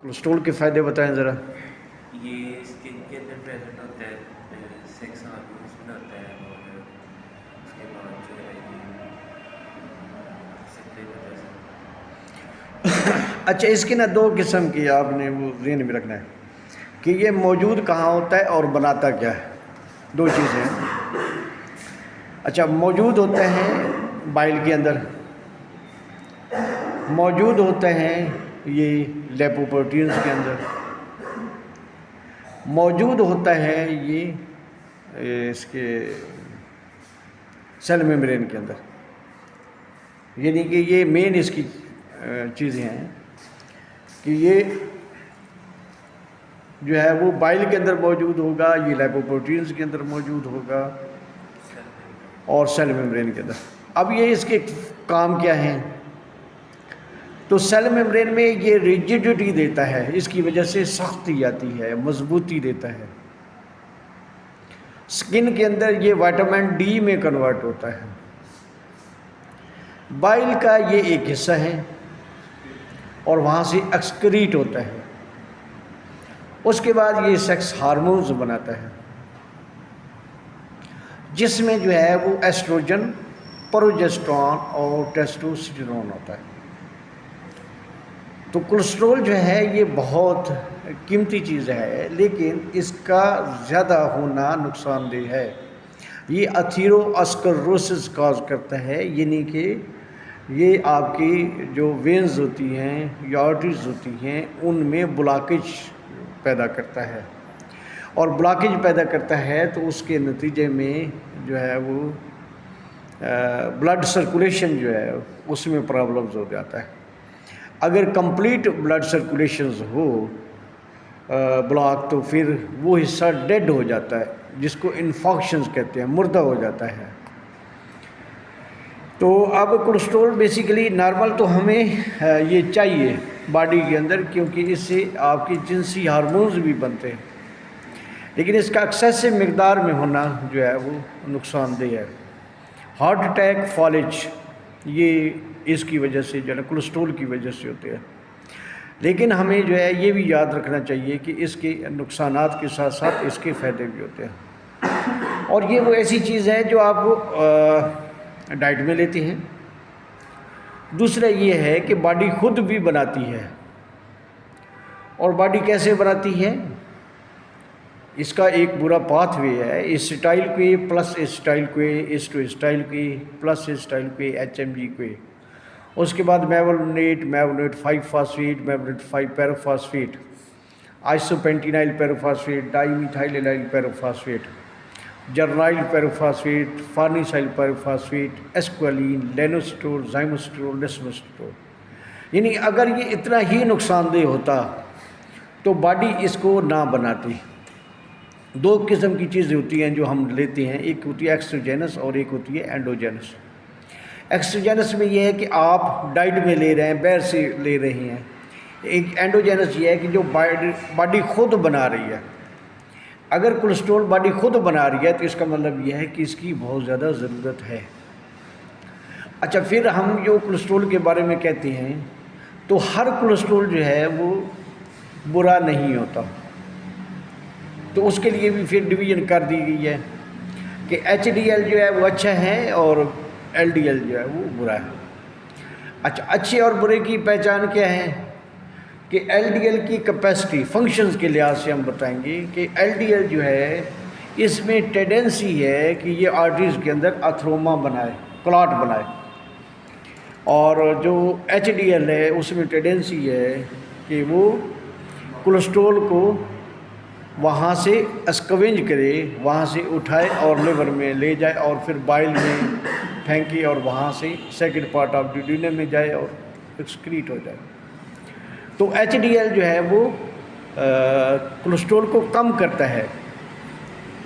Cholesterol کے فائدے بتائیں ذرا۔ یہ اسکن کے اندر پریزنٹ ہوتا ہے، سیکس ہارمونس بناتا ہے، اور اس کے بعد جو ہے اچھا، اس کی نا دو قسم کی آپ نے وہ ذہن میں رکھنا ہے کہ یہ موجود کہاں ہوتا ہے اور بناتا کیا ہے، دو چیزیں ہیں۔ اچھا، موجود ہوتے ہیں بائل کے اندر، موجود ہوتے ہیں یہ لیپوپروٹینز کے اندر، موجود ہوتا ہے یہ اس کے سیل میمبرین کے اندر، یعنی کہ یہ مین اس کی چیزیں ہیں کہ یہ جو ہے وہ بائل کے اندر موجود ہوگا، یہ لیپوپروٹینز کے اندر موجود ہوگا اور سیل میمبرین کے اندر۔ اب یہ اس کے کام کیا ہیں؟ تو سیل میمبرین میں یہ ریجیڈیٹی دیتا ہے، اس کی وجہ سے سختی آتی ہے، مضبوطی دیتا ہے۔ سکن کے اندر یہ وٹامن ڈی میں کنورٹ ہوتا ہے۔ بائل کا یہ ایک حصہ ہے اور وہاں سے ایکسکریٹ ہوتا ہے۔ اس کے بعد یہ سیکس ہارمونز بناتا ہے، جس میں جو ہے وہ ایسٹروجن، پروجسٹرون اور ٹیسٹوسٹیرون ہوتا ہے۔ تو کولیسٹرول جو ہے یہ بہت قیمتی چیز ہے، لیکن اس کا زیادہ ہونا نقصان دہ ہے۔ یہ اتھیرو اسکلروسس کاز کرتا ہے، یعنی کہ یہ آپ کی جو وینز ہوتی ہیں یا آرٹریز ہوتی ہیں ان میں بلاکیج پیدا کرتا ہے، اور بلاکیج پیدا کرتا ہے تو اس کے نتیجے میں جو ہے وہ بلڈ سرکولیشن جو ہے اس میں پرابلمز ہو جاتا ہے۔ اگر کمپلیٹ بلڈ سرکولیشنز ہو بلاک تو پھر وہ حصہ ڈیڈ ہو جاتا ہے، جس کو انفارکشنز کہتے ہیں، مردہ ہو جاتا ہے۔ تو اب کولیسٹرول بیسیکلی نارمل تو ہمیں یہ چاہیے باڈی کے اندر، کیونکہ اس سے آپ کی جنسی ہارمونز بھی بنتے ہیں، لیکن اس کا ایکسیسو مقدار میں ہونا جو ہے وہ نقصان دہ ہے۔ ہارٹ اٹیک، فالج، یہ اس کی وجہ سے جو ہے کولیسٹرول کی وجہ سے ہوتے ہیں۔ لیکن ہمیں جو ہے یہ بھی یاد رکھنا چاہیے کہ اس کے نقصانات کے ساتھ ساتھ اس کے فائدے بھی ہوتے ہیں، اور یہ وہ ایسی چیز ہے جو آپ ڈائٹ میں لیتے ہیں۔ دوسرا یہ ہے کہ باڈی خود بھی بناتی ہے، اور باڈی کیسے بناتی ہے؟ اس کا ایک برا پاتھ وے ہے، اسٹائل کے پلس اسٹائل کے، اسٹائل کے پلس اسٹائل کے، HMG کے، اس کے بعد میونیٹ 5 فاسفیٹ، میونیٹ 5 پیروفاسفیٹ، آئسوپینٹینائل پیروفاسفیٹ، ڈائی میتھائل پیروفاسفیٹ، جرنائل پیروفاسفیٹ، فارنیسائل پیروفاسفیٹ، ایسکوالین، لینوسٹول، زائموسٹول، ڈیسموسٹول۔ یعنی اگر یہ اتنا ہی نقصان دہ ہوتا تو باڈی اس کو نہ بناتی۔ دو قسم کی چیزیں ہوتی ہیں جو ہم لیتے ہیں، ایک ہوتی ہے ایکسوجینس اور ایک ہوتی ہے اینڈوجینس۔ ایکسوجینس میں یہ ہے کہ آپ ڈائٹ میں لے رہے ہیں، باہر سے لے رہے ہیں۔ ایک اینڈوجینس یہ ہے کہ جو باڈی خود بنا رہی ہے۔ اگر کولیسٹرول باڈی خود بنا رہی ہے تو اس کا مطلب یہ ہے کہ اس کی بہت زیادہ ضرورت ہے۔ اچھا، پھر ہم جو کولیسٹرول کے بارے میں کہتے ہیں تو ہر کولیسٹرول جو ہے وہ برا نہیں ہوتا، تو اس کے لیے بھی پھر ڈویژن کر دی گئی ہے کہ HDL جو ہے وہ اچھا ہے اور LDL جو ہے وہ برا ہے۔ اچھا، اچھے اور برے کی پہچان کیا ہے؟ کہ LDL کی کیپیسٹی، فنکشنز کے لحاظ سے ہم بتائیں گے کہ LDL جو ہے اس میں ٹینڈنسی ہے کہ یہ آرٹریز کے اندر اتھروما بنائے، کلاٹ بنائے، اور جو HDL ہے اس میں ٹینڈنسی ہے کہ وہ کولیسٹرول کو وہاں سے اسکوینج کرے، وہاں سے اٹھائے اور لیور میں لے جائے اور پھر بائل میں پھینکے اور وہاں سے سیکنڈ پارٹ آف ڈیڈینم میں جائے اور ایکسکریٹ ہو جائے۔ تو HDL جو ہے وہ کولیسٹرول کو کم کرتا ہے،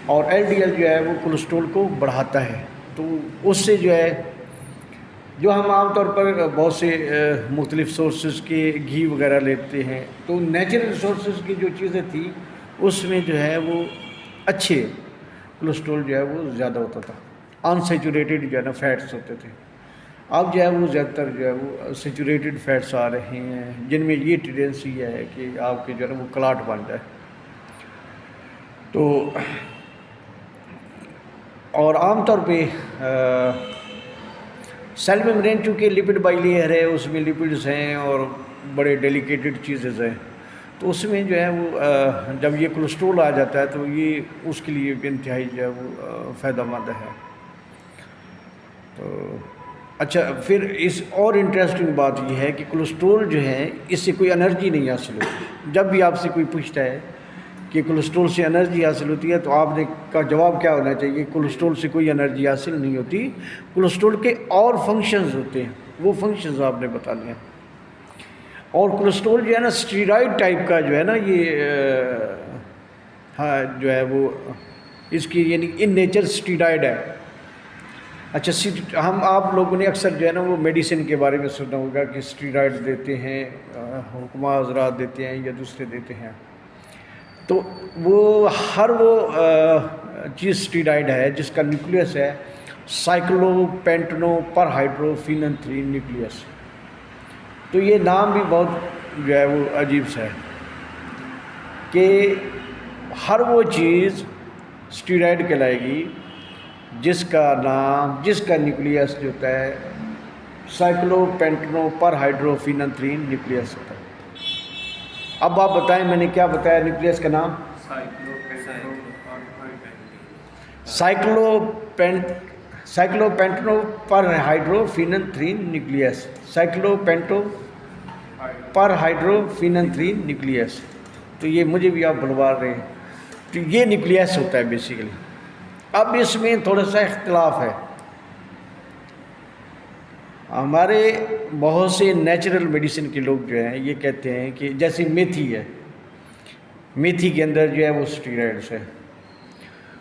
اور LDL جو ہے وہ کولیسٹرول کو بڑھاتا ہے۔ تو اس سے جو ہے جو ہم عام طور پر بہت سے مختلف سورسز کے گھی وغیرہ لیتے ہیں، تو نیچرل سورسز کی جو چیزیں تھیں اس میں جو ہے وہ اچھے کولیسٹرول جو ہے وہ زیادہ ہوتا تھا، انسیچوریٹڈ جو ہے نا فیٹس ہوتے تھے۔ اب جو ہے وہ زیادہ تر جو ہے وہ سیچوریٹڈ فیٹس آ رہے ہیں جن میں یہ ٹینڈنسی ہے کہ آپ کے جو ہے نا وہ کلاٹ بن جائے. تو اور عام طور پہ سیل میمبرین چونکہ لپڈ بائی لیئر ہے، اس میں لپڈز ہیں اور بڑے ڈیلیکیٹڈ چیزز ہیں، تو اس میں جو ہے وہ جب یہ کولیسٹرول آ جاتا ہے تو یہ اس کے لیے انتہائی جو ہے وہ فائدہ مند ہے. تو اچھا، پھر اس اور انٹرسٹنگ بات یہ ہے کہ کولیسٹرول جو ہے اس سے کوئی انرجی نہیں حاصل ہوتی. جب بھی آپ سے کوئی پوچھتا ہے کہ کولیسٹرول سے انرجی حاصل ہوتی ہے تو آپ نے کا جواب کیا ہونا چاہیے؟ کولیسٹرول سے کوئی انرجی حاصل نہیں ہوتی، کولیسٹرول کے اور فنکشنز ہوتے ہیں، وہ فنکشنز آپ نے بتانے ہیں. اور کولیسٹرول جو ہے نا اسٹیرائڈ ٹائپ کا جو ہے نا یہ ہاں جو ہے وہ اس کی یعنی ان نیچر اسٹیرائڈ ہے. اچھا، ہم آپ لوگوں نے اکثر جو ہے نا وہ میڈیسن کے بارے میں سنا ہوگا کہ اسٹیرائڈ دیتے ہیں، حکماء حضرات دیتے ہیں یا دوسرے دیتے ہیں. تو وہ ہر وہ چیز اسٹیرائڈ ہے جس کا نیوکلیس ہے سائکلو پینٹنو پر ہائیڈروفینن 3 نیوکلیس. تو یہ نام بھی بہت جو ہے وہ عجیب سا ہے کہ ہر وہ چیز اسٹیرائڈ کہلائے گی جس کا نیوکلیس جو ہوتا ہے سائکلو پینٹنو پر ہائیڈروفینن 3 نیوکلیس ہوتا ہے. اب آپ بتائیں میں نے کیا بتایا نیوکلیس کا نام؟ سائکلو پینٹنو پر ہائیڈروفینن 3 نیوکلیس. سائکلو پینٹو پر ہائیڈروفینن 3 نیوکلیس. تو یہ مجھے بھی آپ بلوا رہے ہیں، تو یہ نیوکلیس ہوتا ہے بیسیکلی. اب اس میں تھوڑا سا اختلاف ہے. ہمارے بہت سے نیچرل میڈیسن کے لوگ جو ہیں یہ کہتے ہیں کہ جیسے میتھی ہے، میتھی کے اندر جو ہے وہ اسٹیرائڈس ہے.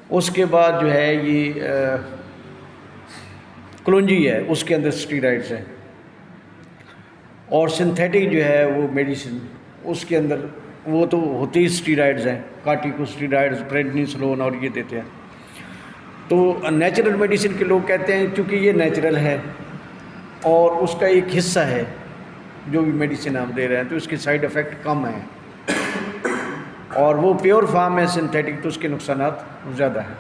اس کے بعد جو ہے یہ کلونجی ہے، اس کے اندر اسٹیرائڈس ہیں. اور سنتھیٹک جو ہے وہ میڈیسن اس کے اندر وہ تو ہوتے ہی اسٹیرائڈز ہیں، کارٹیکوسٹیرائڈز، پریڈنیسولون اور یہ دیتے ہیں. تو نیچرل میڈیسن کے لوگ کہتے ہیں چونکہ یہ نیچرل ہے اور اس کا ایک حصہ ہے جو بھی میڈیسن ہم دے رہے ہیں تو اس کے سائیڈ افیکٹ کم ہیں، اور وہ پیور فارم ہے سنتھیٹک تو اس کے نقصانات زیادہ ہیں.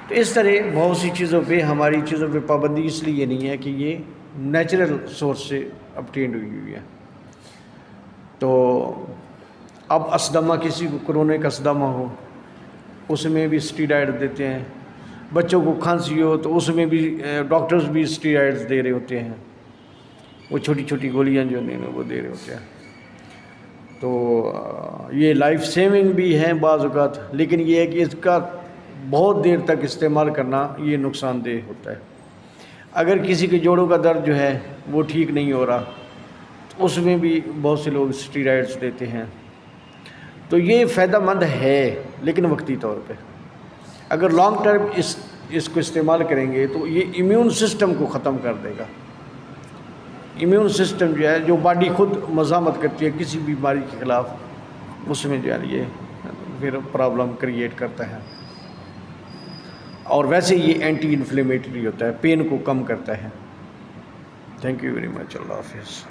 تو اس طرح بہت سی چیزوں پہ ہماری چیزوں پہ پابندی اس لیے نہیں ہے کہ یہ نیچرل سورس سے obtained ہوئی ہے. تو اب اسدمہ، کسی کو کرونک اسدمہ ہو اس میں بھی اسٹیرائڈ دیتے ہیں. بچوں کو کھانسی ہو تو اس میں بھی ڈاکٹرز بھی اسٹیرائڈز دے رہے ہوتے ہیں، وہ چھوٹی چھوٹی گولیاں جو ہیں وہ دے رہے ہوتے ہیں. تو یہ لائف سیونگ بھی ہیں بعض اوقات، لیکن یہ ہے کہ اس کا بہت دیر تک استعمال کرنا یہ نقصان دہ ہوتا ہے. اگر کسی کے جوڑوں کا درد جو ہے وہ ٹھیک نہیں ہو رہا تو اس میں بھی بہت سے لوگ اسٹیرائڈز دیتے ہیں. تو یہ فائدہ مند ہے لیکن وقتی طور پہ. اگر لانگ ٹرم اس کو استعمال کریں گے تو یہ امیون سسٹم کو ختم کر دے گا. امیون سسٹم جو ہے، جو باڈی خود مزاحمت کرتی ہے کسی بیماری کے خلاف، اس میں جو ہے یہ پھر پرابلم کریٹ کرتا ہے. اور ویسے یہ اینٹی انفلیمیٹری ہوتا ہے، پین کو کم کرتا ہے. Thank you very much. اللہ حافظ.